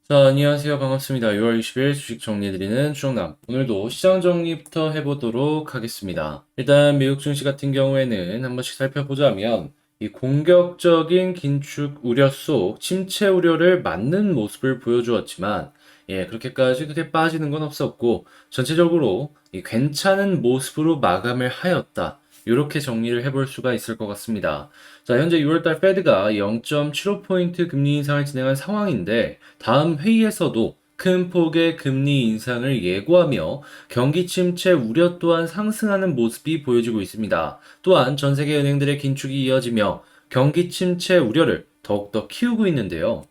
자, 안녕하세요. 반갑습니다. 6월 20일 주식 정리해드리는 추정남. 오늘도 시장 정리부터 해보도록 하겠습니다. 일단 미국 증시 같은 경우에는 한 번씩 살펴보자면 이 공격적인 긴축 우려 속 침체 우려를 맞는 모습을 보여주었지만 그렇게까지 크게 빠지는 건 없었고 전체적으로 이 괜찮은 모습으로 마감을 하였다. 이렇게 정리를 해볼 수가 있을 것 같습니다. 자, 현재 6월달 페드가 0.75포인트 금리 인상을 진행한 상황인데 다음 회의에서도 큰 폭의 금리 인상을 예고하며 경기 침체 우려 또한 상승하는 모습이 보여지고 있습니다. 또한 전 세계 은행들의 긴축이 이어지며 경기 침체 우려를 더욱더 키우고 있는데요.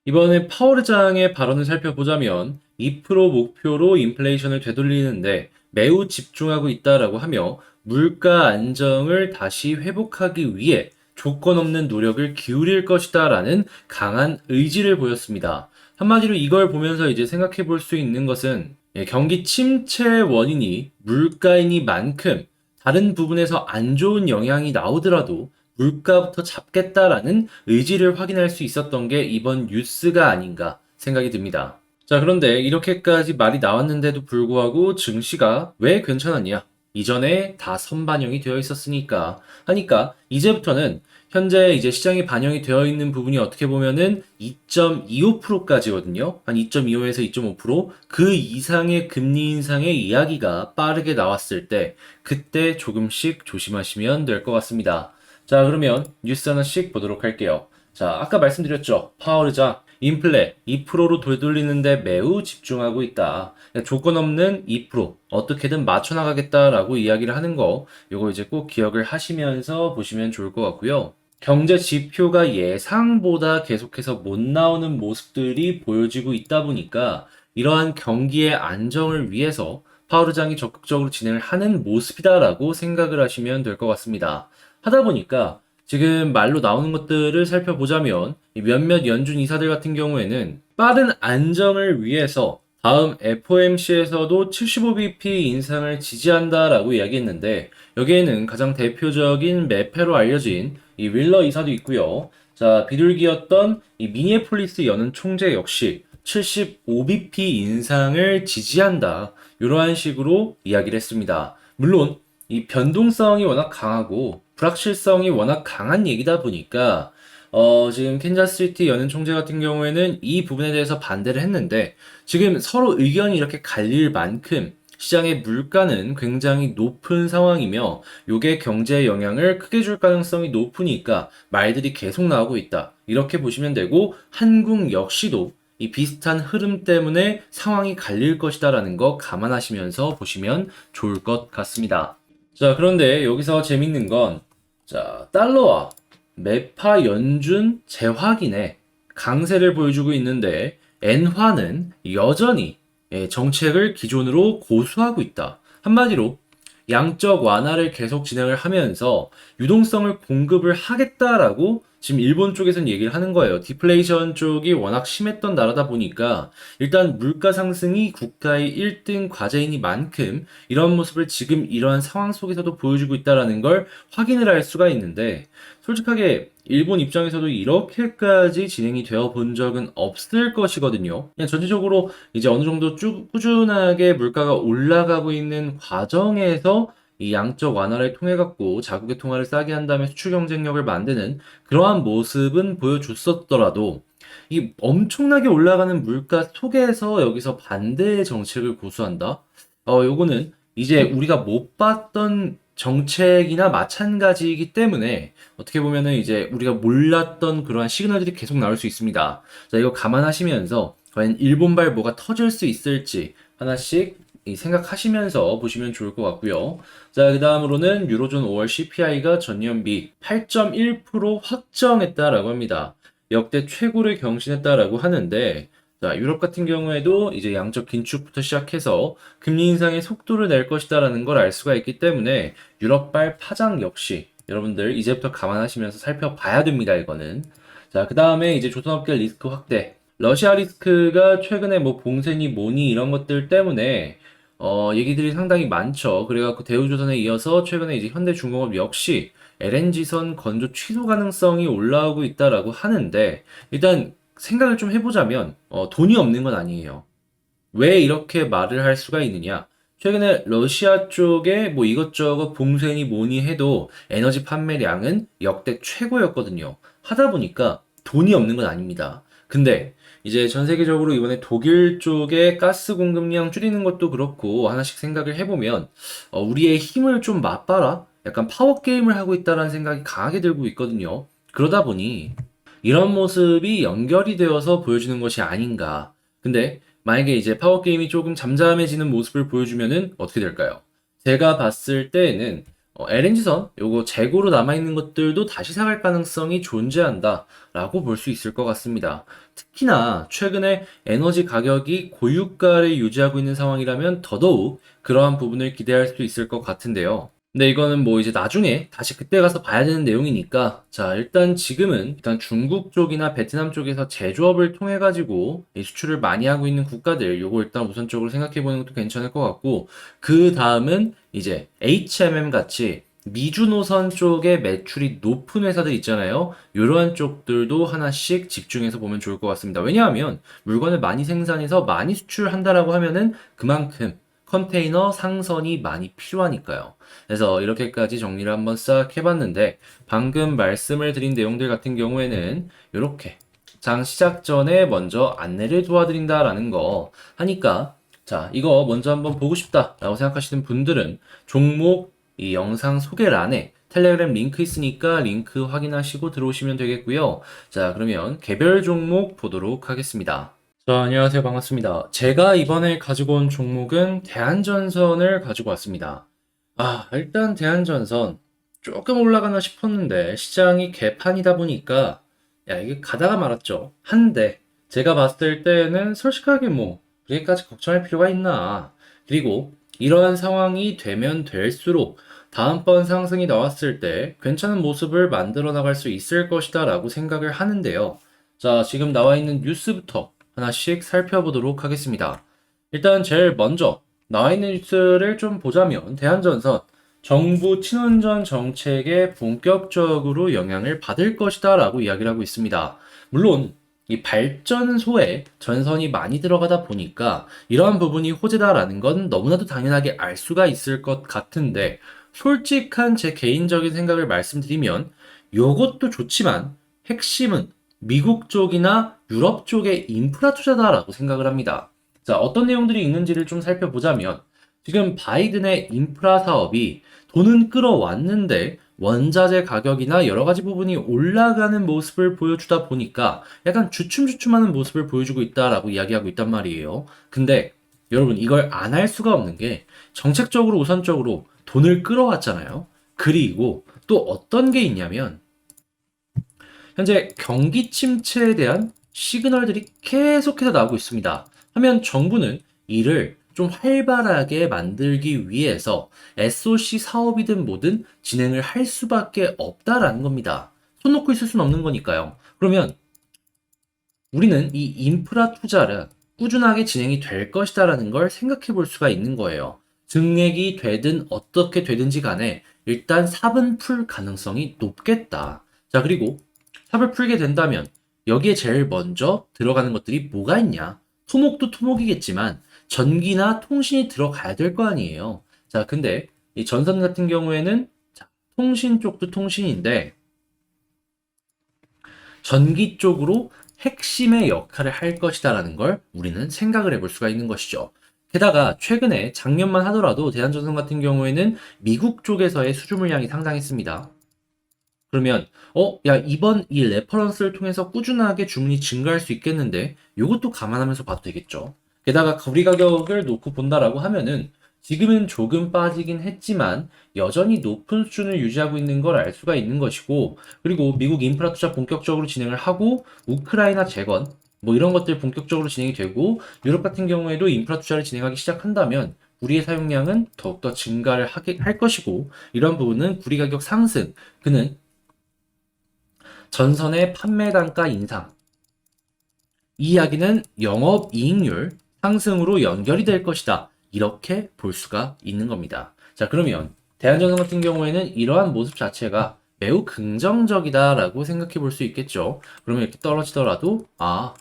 이번에 파월 의장의 발언을 살펴보자면 2% 목표로 인플레이션을 되돌리는데 매우 집중하고 있다라고 하며 물가 안정을 다시 회복하기 위해 조건 없는 노력을 기울일 것이다라는 강한 의지를 보였습니다. 한마디로 이걸 보면서 이제 생각해 볼 수 있는 것은 경기 침체 원인이 물가이니만큼 다른 부분에서 안 좋은 영향이 나오더라도 물가부터 잡겠다라는 의지를 확인할 수 있었던 게 이번 뉴스가 아닌가 생각이 듭니다. 자, 그런데 이렇게까지 말이 나왔는데도 불구하고 증시가 왜 괜찮았냐? 이전에 다 선반영이 되어 있었으니까 하니까 이제부터는 현재 이제 시장에 반영이 되어 있는 부분이 어떻게 보면은 2.25%까지거든요. 한 2.25에서 2.5%그 이상의 금리 인상의 이야기가 빠르게 나왔을 때 그때 조금씩 조심하시면 될 것 같습니다. 자, 그러면 뉴스 하나씩 보도록 할게요. 자, 아까 말씀드렸죠. 파월 의장 인플레 2%로 되돌리는데 매우 집중하고 있다. 조건 없는 2% 어떻게든 맞춰나가겠다라고 이야기를 하는 거, 요거 이제 꼭 기억을 하시면서 보시면 좋을 것 같고요. 경제 지표가 예상보다 계속해서 못 나오는 모습들이 보여지고 있다 보니까 이러한 경기의 안정을 위해서 파월 의장이 적극적으로 진행을 하는 모습이다라고 생각을 하시면 될 것 같습니다. 하다 보니까 지금 말로 나오는 것들을 살펴보자면 몇몇 연준 이사들 같은 경우에는 빠른 안정을 위해서 다음 FOMC에서도 75bp 인상을 지지한다라고 이야기했는데 여기에는 가장 대표적인 매패로 알려진 이 윌러 이사도 있고요. 자, 비둘기였던 이 미니애폴리스 연은 총재 역시 75bp 인상을 지지한다. 이러한 식으로 이야기를 했습니다. 물론 이 변동성이 워낙 강하고 불확실성이 워낙 강한 얘기다 보니까 지금 캔자스시티 연은 총재 같은 경우에는 이 부분에 대해서 반대를 했는데 지금 서로 의견이 이렇게 갈릴 만큼 시장의 물가는 굉장히 높은 상황이며 요게 경제에 영향을 크게 줄 가능성이 높으니까 말들이 계속 나오고 있다. 이렇게 보시면 되고 한국 역시도 이 비슷한 흐름 때문에 상황이 갈릴 것이다라는 거 감안하시면서 보시면 좋을 것 같습니다. 자, 그런데 여기서 재밌는 건, 자, 달러와 매파 연준 재확인에 강세를 보여주고 있는데, 엔화는 여전히 정책을 기존으로 고수하고 있다. 한마디로, 양적 완화를 계속 진행을 하면서 유동성을 공급을 하겠다라고 지금 일본 쪽에서는 얘기를 하는 거예요. 디플레이션 쪽이 워낙 심했던 나라다 보니까 일단 물가 상승이 국가의 1등 과제이니만큼 이런 모습을 지금 이러한 상황 속에서도 보여주고 있다라는 걸 확인을 할 수가 있는데 솔직하게 일본 입장에서도 이렇게까지 진행이 되어 본 적은 없을 것이거든요. 그냥 전체적으로 이제 어느 정도 쭉 꾸준하게 물가가 올라가고 있는 과정에서 이 양적 완화를 통해 갖고 자국의 통화를 싸게 한 다음에 수출 경쟁력을 만드는 그러한 모습은 보여줬었더라도 이 엄청나게 올라가는 물가 속에서 여기서 반대의 정책을 고수한다? 요거는 이제 우리가 못 봤던 정책이나 마찬가지이기 때문에 어떻게 보면은 이제 우리가 몰랐던 그러한 시그널들이 계속 나올 수 있습니다. 자, 이거 감안하시면서 과연 일본발 뭐가 터질 수 있을지 하나씩 생각하시면서 보시면 좋을 것 같고요. 자, 그 다음으로는 유로존 5월 CPI가 전년비 8.1% 확정했다라고 합니다. 역대 최고를 경신했다라고 하는데, 자, 유럽 같은 경우에도 이제 양적 긴축부터 시작해서 금리 인상의 속도를 낼 것이다라는 걸 알 수가 있기 때문에 유럽발 파장 역시 여러분들 이제부터 감안하시면서 살펴봐야 됩니다, 이거는. 자, 그 다음에 이제 조선업계 리스크 확대. 러시아 리스크가 최근에 뭐 봉쇄니 뭐니 이런 것들 때문에 얘기들이 상당히 많죠. 그래갖고 대우조선에 이어서 최근에 이제 현대중공업 역시 LNG선 건조 취소 가능성이 올라오고 있다라고 하는데 일단 생각을 좀 해보자면 돈이 없는 건 아니에요. 왜 이렇게 말을 할 수가 있느냐? 최근에 러시아 쪽에 뭐 이것저것 봉쇄니 뭐니 해도 에너지 판매량은 역대 최고였거든요. 하다 보니까 돈이 없는 건 아닙니다. 근데 이제 전 세계적으로 이번에 독일 쪽에 가스 공급량 줄이는 것도 그렇고 하나씩 생각을 해보면 우리의 힘을 좀 맛봐라? 약간 파워 게임을 하고 있다라는 생각이 강하게 들고 있거든요. 그러다 보니 이런 모습이 연결이 되어서 보여주는 것이 아닌가. 근데 만약에 이제 파워게임이 조금 잠잠해지는 모습을 보여주면은 어떻게 될까요? 제가 봤을 때에는 LNG선 요거 재고로 남아있는 것들도 다시 사갈 가능성이 존재한다라고 볼 수 있을 것 같습니다. 특히나 최근에 에너지 가격이 고유가를 유지하고 있는 상황이라면 더더욱 그러한 부분을 기대할 수 있을 것 같은데요. 근데 이거는 뭐 이제 나중에 다시 그때 가서 봐야 되는 내용이니까 자 일단 지금은 일단 중국 쪽이나 베트남 쪽에서 제조업을 통해 가지고 이 수출을 많이 하고 있는 국가들 요거 일단 우선적으로 생각해 보는 것도 괜찮을 것 같고 그 다음은 이제 HMM 같이 미주 노선 쪽에 매출이 높은 회사들 있잖아요. 이러한 쪽들도 하나씩 집중해서 보면 좋을 것 같습니다. 왜냐하면 물건을 많이 생산해서 많이 수출한다라고 하면은 그만큼 컨테이너 상선이 많이 필요하니까요. 그래서 이렇게까지 정리를 한번 싹 해봤는데 방금 말씀을 드린 내용들 같은 경우에는 이렇게 장 시작 전에 먼저 안내를 도와드린다라는 거 하니까 자 이거 먼저 한번 보고 싶다라고 생각하시는 분들은 종목 이 영상 소개란에 텔레그램 링크 있으니까 링크 확인하시고 들어오시면 되겠고요. 자 그러면 개별 종목 보도록 하겠습니다. 자, 안녕하세요. 반갑습니다. 제가 이번에 가지고 온 종목은 대한전선을 가지고 왔습니다. 일단 대한전선 조금 올라가나 싶었는데 시장이 개판이다 보니까 야, 이게 가다가 말았죠. 한데 제가 봤을 때는 솔직하게 뭐 그렇게까지 걱정할 필요가 있나. 그리고 이러한 상황이 되면 될수록 다음번 상승이 나왔을 때 괜찮은 모습을 만들어 나갈 수 있을 것이다 라고 생각을 하는데요. 자, 지금 나와 있는 뉴스부터 하나씩 살펴보도록 하겠습니다. 일단 제일 먼저 나와 있는 뉴스를 좀 보자면 대한전선 정부 친원전 정책에 본격적으로 영향을 받을 것이다 라고 이야기를 하고 있습니다. 물론 이 발전소에 전선이 많이 들어가다 보니까 이러한 부분이 호재다라는 건 너무나도 당연하게 알 수가 있을 것 같은데 솔직한 제 개인적인 생각을 말씀드리면 요것도 좋지만 핵심은 미국 쪽이나 유럽 쪽의 인프라 투자다라고 생각을 합니다. 자, 어떤 내용들이 있는지를 좀 살펴보자면 지금 바이든의 인프라 사업이 돈은 끌어왔는데 원자재 가격이나 여러 가지 부분이 올라가는 모습을 보여주다 보니까 약간 주춤주춤하는 모습을 보여주고 있다라고 이야기하고 있단 말이에요. 근데 여러분 이걸 안 할 수가 없는 게 정책적으로 우선적으로 돈을 끌어왔잖아요. 그리고 또 어떤 게 있냐면 현재 경기 침체에 대한 시그널들이 계속해서 나오고 있습니다. 하면 정부는 이를 좀 활발하게 만들기 위해서 SOC 사업이든 뭐든 진행을 할 수밖에 없다라는 겁니다. 손 놓고 있을 수는 없는 거니까요. 그러면 우리는 이 인프라 투자를 꾸준하게 진행이 될 것이다라는 걸 생각해 볼 수가 있는 거예요. 증액이 되든 어떻게 되든지 간에 일단 삽은 풀 가능성이 높겠다. 자, 그리고 삽을 풀게 된다면 여기에 제일 먼저 들어가는 것들이 뭐가 있냐? 토목도 토목이겠지만 전기나 통신이 들어가야 될 거 아니에요. 자, 근데 이 전선 같은 경우에는 자, 통신 쪽도 통신인데 전기 쪽으로 핵심의 역할을 할 것이다라는 걸 우리는 생각을 해볼 수가 있는 것이죠. 게다가 최근에 작년만 하더라도 대한전선 같은 경우에는 미국 쪽에서의 수주 물량이 상당했습니다. 그러면 야 이번 이 레퍼런스를 통해서 꾸준하게 주문이 증가할 수 있겠는데 이것도 감안하면서 봐도 되겠죠. 게다가 거리 가격을 놓고 본다라고 하면은 지금은 조금 빠지긴 했지만 여전히 높은 수준을 유지하고 있는 걸 알 수가 있는 것이고 그리고 미국 인프라 투자 본격적으로 진행을 하고 우크라이나 재건 뭐 이런 것들 본격적으로 진행이 되고 유럽 같은 경우에도 인프라 투자를 진행하기 시작한다면 우리의 사용량은 더욱더 증가를 할 것이고 이런 부분은 구리 가격 상승 그는 전선의 판매 단가 인상, 이 이야기는 영업이익률 상승으로 연결이 될 것이다. 이렇게 볼 수가 있는 겁니다. 자, 그러면 대한전선 같은 경우에는 이러한 모습 자체가 매우 긍정적이다라고 생각해 볼 수 있겠죠. 그러면 이렇게 떨어지더라도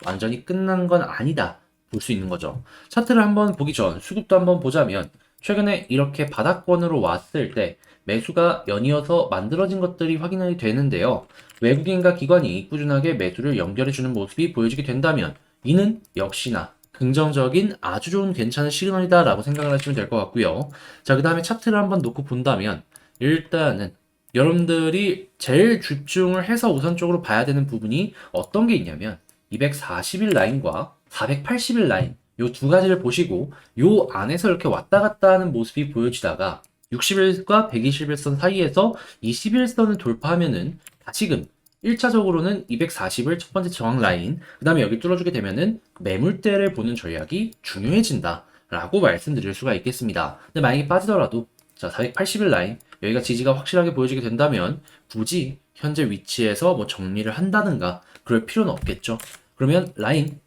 완전히 끝난 건 아니다. 볼 수 있는 거죠. 차트를 한번 보기 전 수급도 한번 보자면 최근에 이렇게 바닥권으로 왔을 때 매수가 연이어서 만들어진 것들이 확인이 되는데요. 외국인과 기관이 꾸준하게 매수를 연결해주는 모습이 보여지게 된다면 이는 역시나 긍정적인 아주 좋은 괜찮은 시그널이다 라고 생각을 하시면 될 것 같고요. 자, 그 다음에 차트를 한번 놓고 본다면 일단은 여러분들이 제일 집중을 해서 우선적으로 봐야 되는 부분이 어떤 게 있냐면 240일 라인과 480일 라인 요 두 가지를 보시고 요 안에서 이렇게 왔다 갔다 하는 모습이 보여지다가 60일과 120일선 사이에서 21선을 돌파하면은 다시금 1차적으로는 240을 첫 번째 저항 라인, 그 다음에 여기 뚫어주게 되면은 매물대를 보는 전략이 중요해진다 라고 말씀드릴 수가 있겠습니다. 근데 만약에 빠지더라도 자, 480일 라인 여기가 지지가 확실하게 보여지게 된다면 굳이 현재 위치에서 뭐 정리를 한다든가 그럴 필요는 없겠죠. 그러면 라인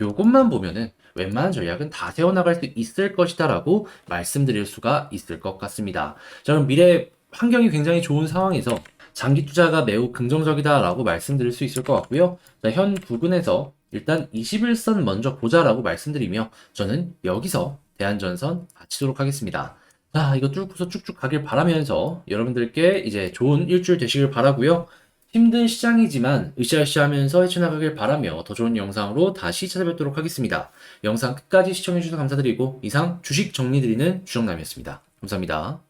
요것만 보면은 웬만한 전략은 다 세워나갈 수 있을 것이다 라고 말씀드릴 수가 있을 것 같습니다. 자, 그럼 미래 환경이 굉장히 좋은 상황에서 장기 투자가 매우 긍정적이다 라고 말씀드릴 수 있을 것 같고요. 자, 현 부근에서 일단 21선 먼저 보자라고 말씀드리며 저는 여기서 대한전선 마치도록 하겠습니다. 자, 이거 뚫고서 쭉쭉 가길 바라면서 여러분들께 이제 좋은 일주일 되시길 바라고요. 힘든 시장이지만 으쌰으쌰 하면서 헤쳐나가길 바라며 더 좋은 영상으로 다시 찾아뵙도록 하겠습니다. 영상 끝까지 시청해주셔서 감사드리고 이상 주식 정리드리는 주정남이었습니다. 감사합니다.